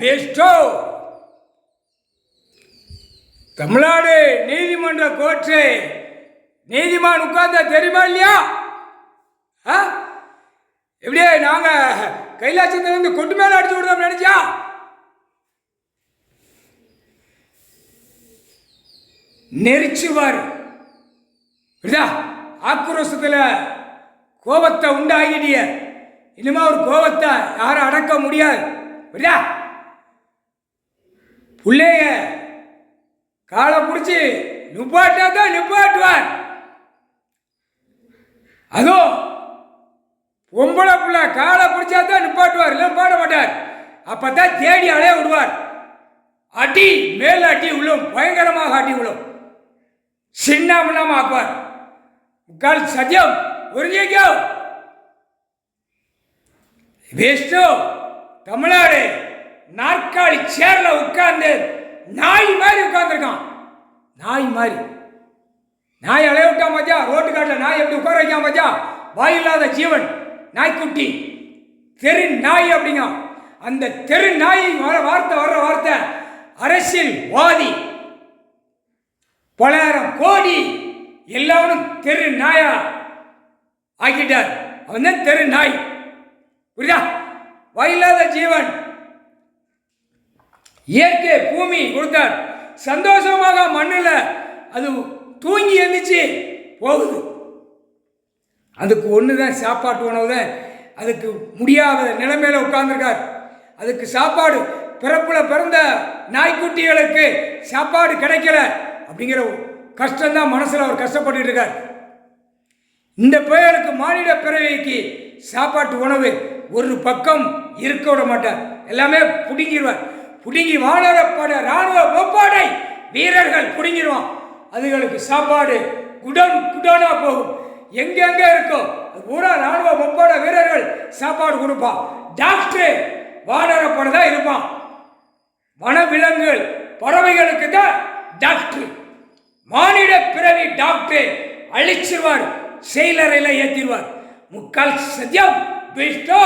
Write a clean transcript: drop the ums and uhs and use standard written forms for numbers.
Bairstow. Tamil Nadu நீதிமன்ற court நீதிமான் உட்கார்ந்தா தெரியுமா இல்லையா? எப்படியே நாங்க கைலாசத்திலிருந்து கொண்டு மேல அடிச்சு விடுறோம் நினைச்சா? நெரிச்சுவார். ஆக்ரோஷத்துல கோபத்தை உண்டாகிட்டிய. இனிமே ஒரு கோபத்தை யாரும் அடக்க முடியாது. பிள்ளைய காலை பிடிச்சி நிப்பாட்டா தான் நிப்பாட்டுவார். அதுவும் பொம்பளை பிள்ளை காலை பிடிச்சா தான் நிப்பாட்டுவார், இல்லை பாட மாட்டார். அப்பதான் தேடி அலைய விடுவார். அடி மேல் அடி விழும், பயங்கரமாக அடி விழும், சின்னமாக ஆக்குவார். முக்கால் சத்தியம் ஒருங்கிக்கோ. வேஸ்டோ தமிழ்நாடு நாற்காலி சேர்ல உட்கார்ந்து நாய் மாதிரி உட்கார்ந்துருக்கான். நாய் மாதிரி. நாய் அலைய விட்டா மச்சா, ரோட்டு காட்டில் நாய் எப்படி உட்கார வைக்காம மச்சா? வாயில்லாத ஜீவன், நாய்க்குட்டி, தெரு நாய் அப்படிங்க. அந்த தெரு நாய் வர்ற வார்த்தை அரசியல்வாதி, பலாயிரம் கோடி எல்லாரும் தெரு நாயா ஆக்கிட்டார். அவன் தான் தெரு நாய். புரியுதா? வாயில்லாத ஜீவன். இயற்கை பூமி கொடுத்தார். சந்தோஷமாக மண்ணில் அது தூங்கி எழுந்துச்சு போகுது. அதுக்கு ஒன்று தான் சாப்பாட்டு உணவு தான். அதுக்கு முடியாத நிலைமையில உட்கார்ந்துருக்கார். அதுக்கு சாப்பாடு, பிறப்பில் பிறந்த நாய்க்குட்டிகளுக்கு சாப்பாடு கிடைக்கல அப்படிங்கிற கஷ்டம்தான் மனசில் அவர் கஷ்டப்பட்டு இருக்கார். இந்த பெயருக்கு மானிட பிறவிக்கு சாப்பாட்டு உணவு ஒரு பக்கம் இருக்க விட மாட்டார். எல்லாமே புடுங்கிடுவார். புடுங்கி வானரப்பட ராணுவ ஒப்பாடை வீரர்கள் புடுங்கிடுவான். அதுகளுக்கு சாப்பாடு குடோனா போகும். எங்கெங்க இருக்கோ அது பூரா ராணுவ ஒப்பாட வீரர்கள் சாப்பாடு கொடுப்பான். டாக்டர் வானரப்பட தான் இருப்பான். வனவிலங்குகள் பறவைகளுக்கு தான் டாக்டர். மானிட பிறவி டாக்டர் அழிச்சிருவார், செயலறையில் ஏற்றிடுவார். முக்கால் சத்தியம் பெஸ்டோ.